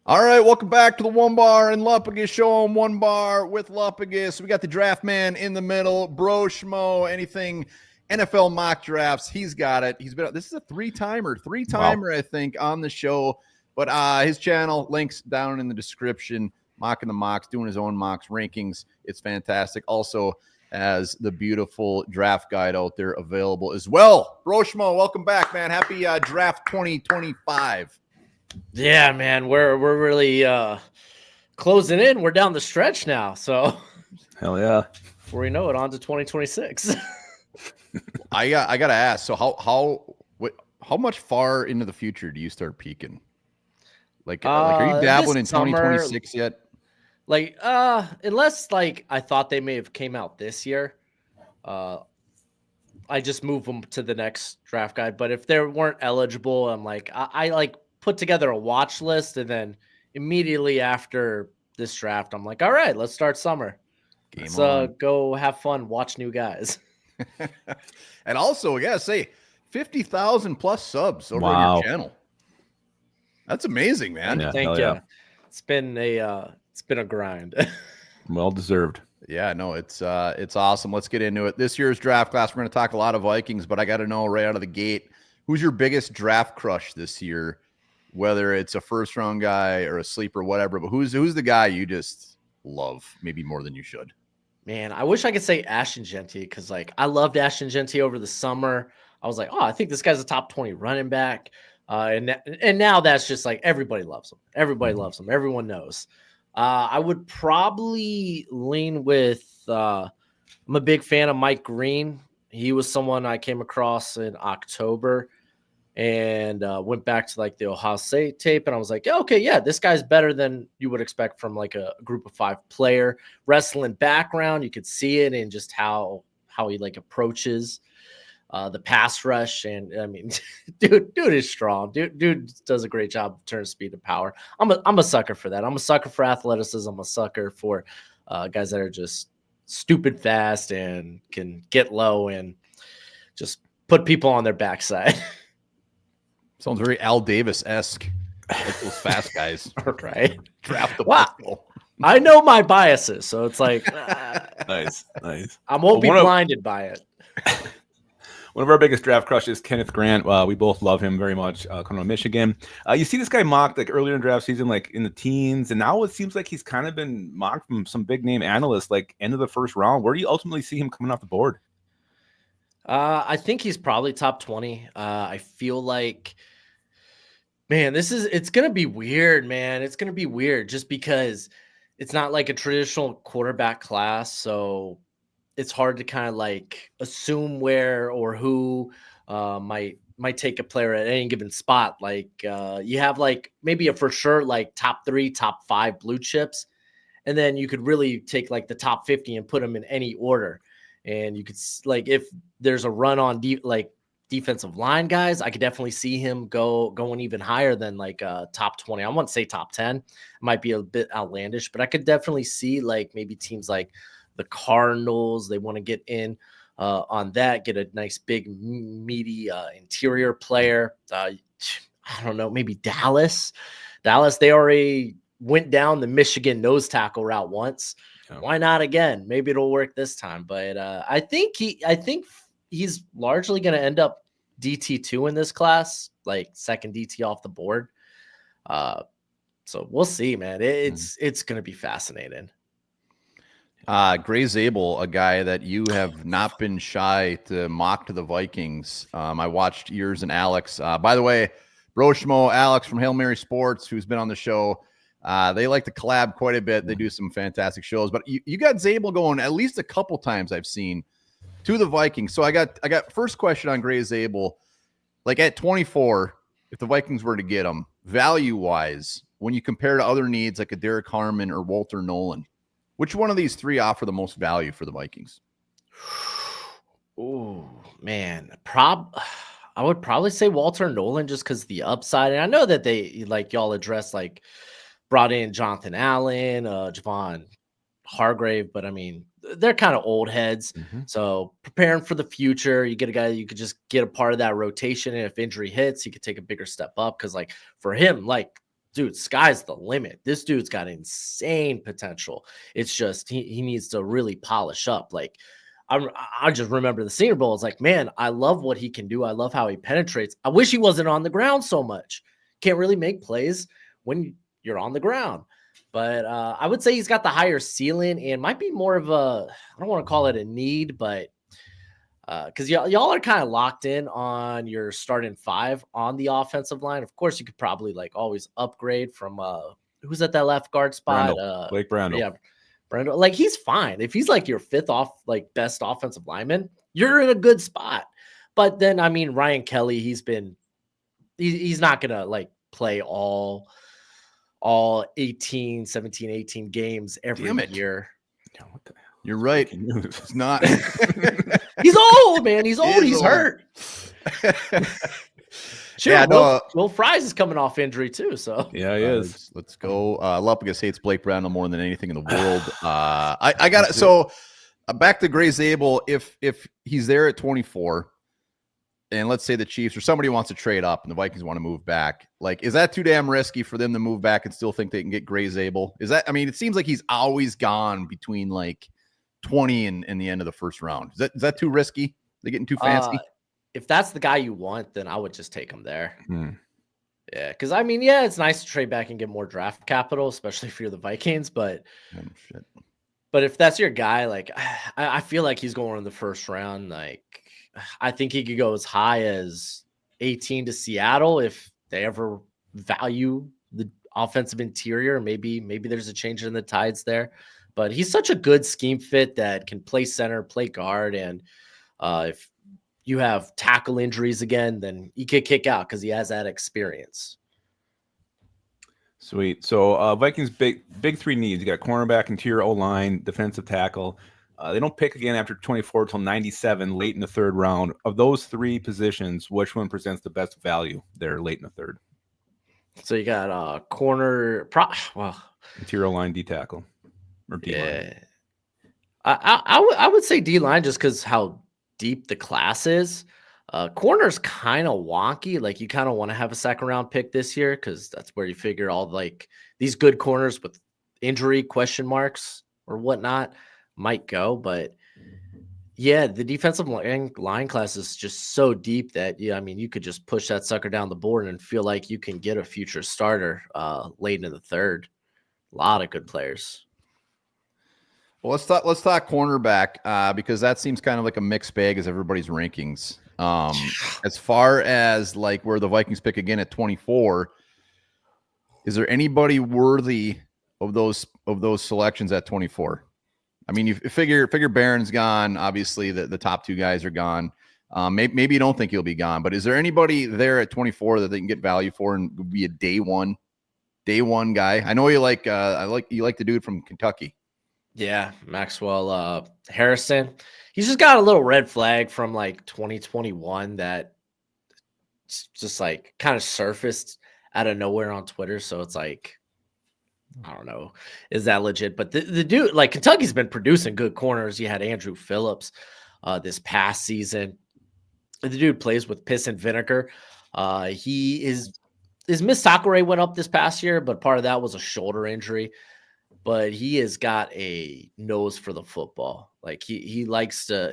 All right, welcome back to the Onebar and Lupagus show on Onebar with Lupagus. We got the draft man in the middle, Broshmo, anything NFL mock drafts. He's got it. This is a three-timer, Wow. I think, on the show. But his channel, links down in the description, mocking the mocks, doing his own mocks, rankings. It's fantastic. Also has the beautiful draft guide out there available as well. Broshmo, welcome back, man. Happy draft 2025. Yeah, man, we're really closing in. We're down the stretch now, so Hell yeah. before we know it, on to 2026. I gotta ask. So how much far into the future do you start peaking? Like are you dabbling in 2026 yet? Like, unless like I thought they may have came out this year, I just move them to the next draft guide. But if they weren't eligible, I'm like, I like put together a watch list, and then immediately after this draft, I'm like, all right, let's start summer. Let's go have fun, watch new guys. And also, I gotta say, 50,000 plus subs over on your channel. That's amazing, man. Yeah, thank you. Yeah. It's been a grind. Well deserved. Yeah, no, it's awesome. Let's get into it. This year's draft class, we're going to talk a lot of Vikings, but I got to know right out of the gate, who's your biggest draft crush this year? Whether it's a first round guy or a sleeper, whatever, but who's the guy you just love, maybe more than you should? Man, I wish I could say Ashton Genty, because like I loved Ashton Genty over the summer. I was like, oh, I think this guy's a top 20 running back. And now that's just like everybody loves him. Everybody loves him. Everyone knows. I would probably lean with I'm a big fan of Mike Green. He was someone I came across in October and went back to like the Ohio State tape, and I was like, okay, yeah, this guy's better than you would expect from like a group of 5 player. Wrestling background, you could see it in just how he like approaches the pass rush. And I mean, dude is strong. Dude does a great job of turning speed to power. I'm a sucker for that. I'm a sucker for athleticism. I'm a sucker for guys that are just stupid fast and can get low and just put people on their backside. Sounds very Al Davis-esque. Like those fast guys. Right. Draft the pistol. I know my biases, so it's like nice. I won't be blinded by it. One of our biggest draft crushes, Kenneth Grant. We both love him very much. Coming from Michigan. You see this guy mocked like earlier in draft season, like in the teens, and now it seems like he's kind of been mocked from some big name analysts, like end of the first round. Where do you ultimately see him coming off the board? I think he's probably top 20. I feel like, man, it's going to be weird, man. It's going to be weird just because it's not like a traditional quarterback class. So it's hard to kind of like assume where or who might take a player at any given spot. Like you have like maybe a for sure like top 3, top 5 blue chips. And then you could really take like the top 50 and put them in any order. And you could like, if there's a run on defensive line guys, I could definitely see him going even higher than like top 20. I wouldn't say top 10. It might be a bit outlandish, but I could definitely see like maybe teams like the Cardinals, they want to get in on that, get a nice big meaty interior player. I don't know, maybe Dallas, they already went down the Michigan nose tackle route once. Why not again? Maybe it'll work this time. But I think he's largely going to end up DT2 in this class, like second DT off the board. So we'll see, man. It's going to be fascinating. Gray Zabel, a guy that you have not been shy to mock to the Vikings. I watched yours and Alex. By the way, Broshmo, Alex from Hail Mary Sports, who's been on the show. They like to collab quite a bit. They do some fantastic shows, but you got Zabel going at least a couple times I've seen to the Vikings. So I got first question on Gray Zabel. Like at 24, if the Vikings were to get him, value-wise, when you compare to other needs like a Derek Harmon or Walter Nolan, which one of these 3 offer the most value for the Vikings? Oh, man. I would probably say Walter Nolan just because the upside. And I know that they, like y'all addressed, like brought in Jonathan Allen, Javon Hargrave, but I mean, they're kind of old heads. So preparing for the future, you get a guy you could just get a part of that rotation. And if injury hits, he could take a bigger step up. Cause like for him, like dude, sky's the limit. This dude's got insane potential. It's just he needs to really polish up. Like I just remember the Senior Bowl. It's like, man, I love what he can do. I love how he penetrates. I wish he wasn't on the ground so much. Can't really make plays when you're on the ground. But I would say he's got the higher ceiling and might be more of a, I don't want to call it a need, but because y'all are kind of locked in on your starting 5 on the offensive line. Of course, you could probably like always upgrade from who's at that left guard spot? Blake Brandel. Yeah, Brandel. Like he's fine. If he's like your 5th best offensive lineman, you're in a good spot. But then I mean Ryan Kelly, he's not gonna like play all 17, 18 games every year. Yeah, what the hell? You're right. It's not. He's old, man. He's old. He's hurt. Sure, yeah, Will Fries is coming off injury too. So yeah, he is. Let's go. Lupagus hates Blake Brandel more than anything in the world. I got it. So back to Gray Zabel. If he's there at 24, and let's say the Chiefs or somebody wants to trade up and the Vikings want to move back, like, is that too damn risky for them to move back and still think they can get Gray Zabel? Is that? I mean, it seems like he's always gone between like 20 and the end of the first round. Is that too risky? They getting too fancy? If that's the guy you want, then I would just take him there. Yeah, because I mean, yeah, it's nice to trade back and get more draft capital, especially if you're the Vikings. But but if that's your guy, like I feel like he's going in the first round. Like I think he could go as high as 18 to Seattle if they ever value the offensive interior. Maybe there's a change in the tides there. But he's such a good scheme fit that can play center, play guard, and if you have tackle injuries again, then he could kick out because he has that experience. Sweet. So Vikings big 3 needs. You got cornerback, interior O-line, defensive tackle. They don't pick again after 24 till 97, late in the 3rd round. Of those 3 positions, which one presents the best value there late in the 3rd? So you got interior O-line, D tackle. Or D-line. Yeah. I would say D-line just because how deep the class is. Corner's kind of wonky. Like you kind of want to have a 2nd round pick this year because that's where you figure all like these good corners with injury question marks or whatnot might go. But yeah, the defensive line class is just so deep that I mean you could just push that sucker down the board and feel like you can get a future starter late in the 3rd. A lot of good players. Well, let's talk cornerback because that seems kind of like a mixed bag as everybody's rankings. As far as like where the Vikings pick again at 24, is there anybody worthy of those selections at 24? I mean, you figure Barron's gone. Obviously, the top 2 guys are gone. Maybe you don't think he'll be gone, but is there anybody there at 24 that they can get value for and would be a day one guy? I know you like the dude from Kentucky. Yeah, Maxwell Harrison. He's just got a little red flag from like 2021 that just like kind of surfaced out of nowhere on Twitter. So it's like, I don't know, is that legit? But the dude, like Kentucky's been producing good corners. You had Andrew Phillips this past season. The dude plays with piss and vinegar. His Miss Sakura went up this past year, but part of that was a shoulder injury. But he has got a nose for the football. Like he likes to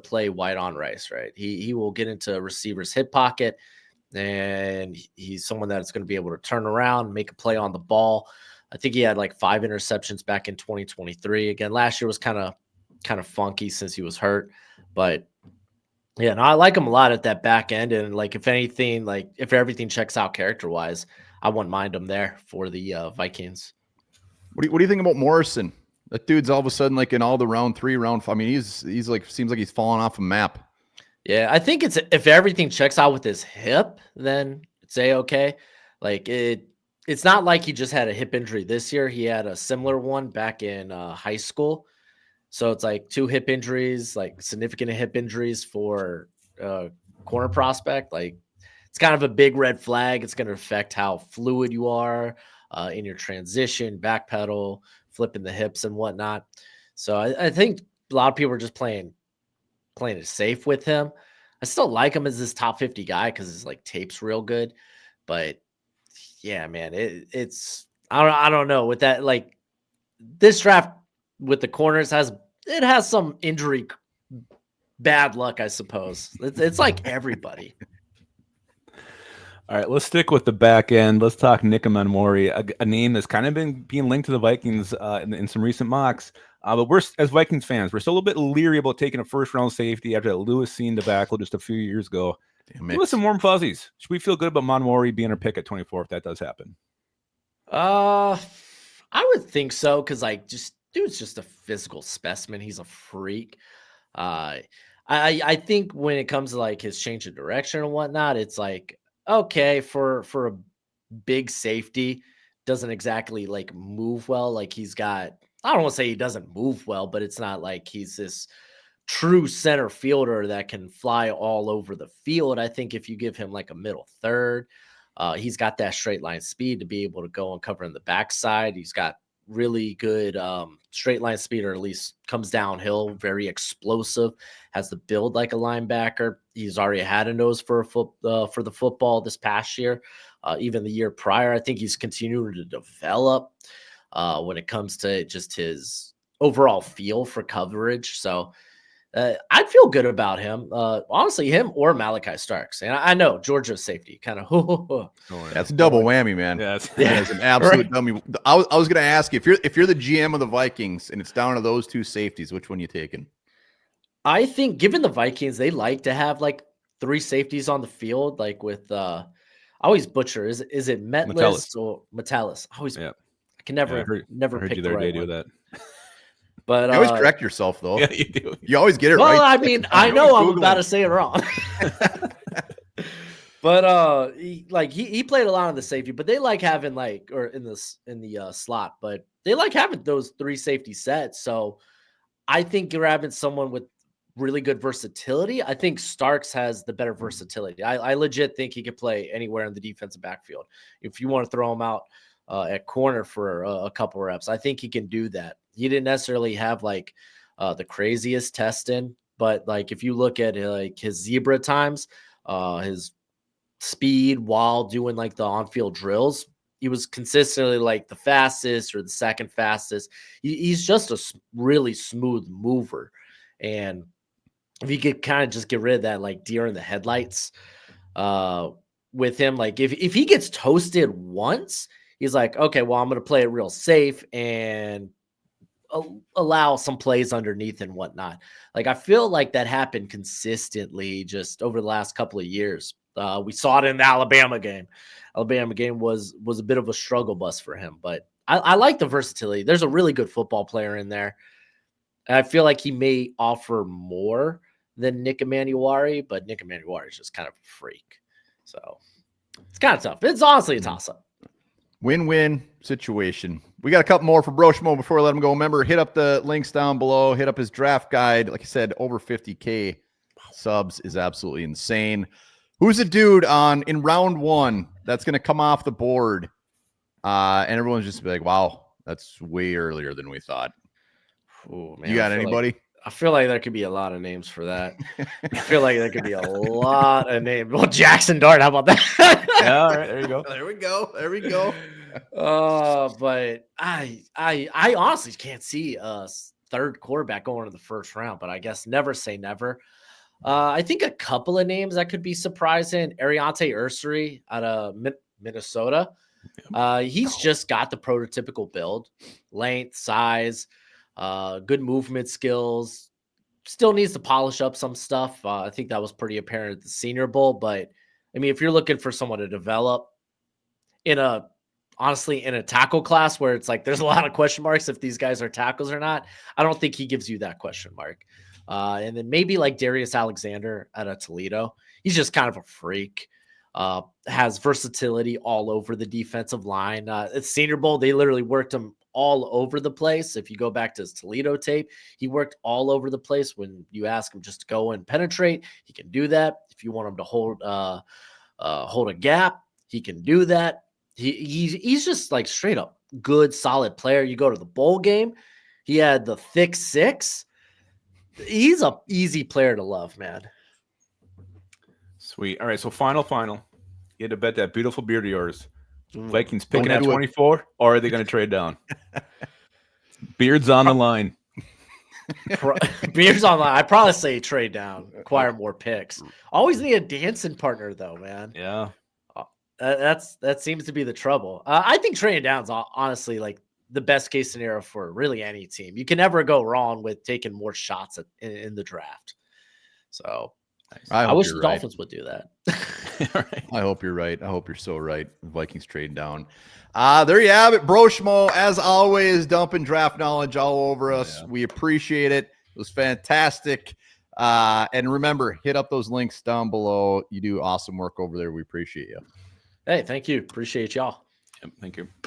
play white on rice, right? He will get into a receiver's hip pocket, and he's someone that's going to be able to turn around, make a play on the ball. I think he had like 5 interceptions back in 2023. Again, last year was kind of funky since he was hurt, but yeah, no, I like him a lot at that back end. And like if anything, like if everything checks out character wise, I wouldn't mind him there for the Vikings. What do you think about Morrison? That dude's all of a sudden like in all the round 3, round 5. I mean, he's like seems like he's falling off a map. Yeah, I think it's if everything checks out with his hip, then it's okay. Like it's not like he just had a hip injury this year. He had a similar one back in high school. So it's like 2 hip injuries, like significant hip injuries for corner prospect. Like it's kind of a big red flag. It's going to affect how fluid you are in your transition, backpedal, flipping the hips and whatnot. So I think a lot of people are just playing it safe with him. I still like him as this top 50 guy because his like tape's real good, but yeah, man, it's I don't know with that. Like this draft with the corners has some injury bad luck, I suppose. It's like everybody. All right, let's stick with the back end. Let's talk Nick Manwari, a name that's kind of been being linked to the Vikings in some recent mocks. But we're, as Vikings fans, we're still a little bit leery about taking a first-round safety after that Lewis Cine debacle just a few years ago. Give us some warm fuzzies. Should we feel good about Manwari being our pick at 24 if that does happen? I would think so because like dude's just a physical specimen. He's a freak. I think when it comes to like his change of direction and whatnot, it's like okay for a big safety, doesn't exactly like move well. Like he's got, I don't want to say he doesn't move well, but it's not like he's this true center fielder that can fly all over the field. I think if you give him like a middle third, he's got that straight line speed to be able to go and cover in the backside. He's got really good straight line speed, or at least comes downhill, very explosive, has the build like a linebacker. He's already had a nose for for the football this past year, even the year prior. I think he's continuing to develop when it comes to just his overall feel for coverage. So I'd feel good about him. Honestly, him or Malachi Starks. And I know Georgia's safety kind of. That's a double whammy, man. Yeah, that's an absolute dummy. I was going to ask you, if you're the GM of the Vikings and it's down to those two safeties, which one you taking? I think given the Vikings, they like to have like 3 safeties on the field, like with I always butcher. Is it Metellus or Metellus? I can never pick you the right one. Do that. But you always correct yourself though. Yeah, you do. You always get it right. Well, I mean, I know I'm about to say it wrong. But he played a lot on the safety, but they like having like, or in the slot, but they like having those 3 safety sets. So I think grabbing someone with really good versatility, I think Starks has the better versatility. I legit think he could play anywhere in the defensive backfield. If you want to throw him out at corner for a couple reps, I think he can do that. He didn't necessarily have like the craziest testing, but like if you look at like his zebra times, his speed while doing like the on-field drills, he was consistently like the fastest or the second fastest. He's just a really smooth mover. And if you could kind of just get rid of that like deer in the headlights with him, like if he gets toasted once, he's like, okay, well, I'm going to play it real safe and allow some plays underneath and whatnot. Like I feel like that happened consistently just over the last couple of years. We saw it in the Alabama game. Alabama game was a bit of a struggle bus for him, but I like the versatility. There's a really good football player in there. And I feel like he may offer more than Nick Emanuari, but Nick Emanuari is just kind of a freak. So it's kind of tough. It's honestly a toss-up. Win-win situation. We got a couple more for Broshmo before we let him go. Remember, hit up the links down below. Hit up his draft guide. Like I said, over 50K subs is absolutely insane. Who's the dude in round 1 that's going to come off the board? And everyone's just be like, wow, that's way earlier than we thought. Ooh, man, you got anybody? I feel like there could be a lot of names for that. I feel like there could be a lot of names. Well, Jackson Dart, how about that? Yeah, all right, there you go. There we go. There we go. But I honestly can't see a third quarterback going to the first round, but I guess never say never. I think a couple of names that could be surprising. Ariante Ursary out of Minnesota. He's just got the prototypical build, length, size, good movement skills. Still needs to polish up some stuff. I think that was pretty apparent at the Senior Bowl. But I mean, if you're looking for someone to develop honestly in a tackle class where it's like there's a lot of question marks if these guys are tackles or not, I don't think he gives you that question mark. And then maybe like Darius Alexander out of Toledo. He's just kind of a freak. Has versatility all over the defensive line. At Senior Bowl, they literally worked him all over the place. If you go back to his Toledo tape, he worked all over the place. When you ask him just to go and penetrate, he can do that. If you want him to hold a gap, he can do that. He's just like straight up good, solid player. You go to the bowl game, he had the thick 6. He's a easy player to love, man. Sweet. All right, so final. You had to bet that beautiful beard of yours. Vikings picking Don't at do it. 24, or are they going to trade down? Beard's on the line. Beers online. I probably say trade down, acquire more picks. Always need a dancing partner though, man. Yeah. That seems to be the trouble. I think trading down is honestly like the best case scenario for really any team. You can never go wrong with taking more shots in the draft. So I wish the Dolphins would do that. Right. I hope you're right. I hope you're so right. The Vikings trade down. There you have it. Broshmo, as always, dumping draft knowledge all over us. Yeah. We appreciate it. It was fantastic. And remember, hit up those links down below. You do awesome work over there. We appreciate you. Hey, thank you. Appreciate y'all. Yep, thank you.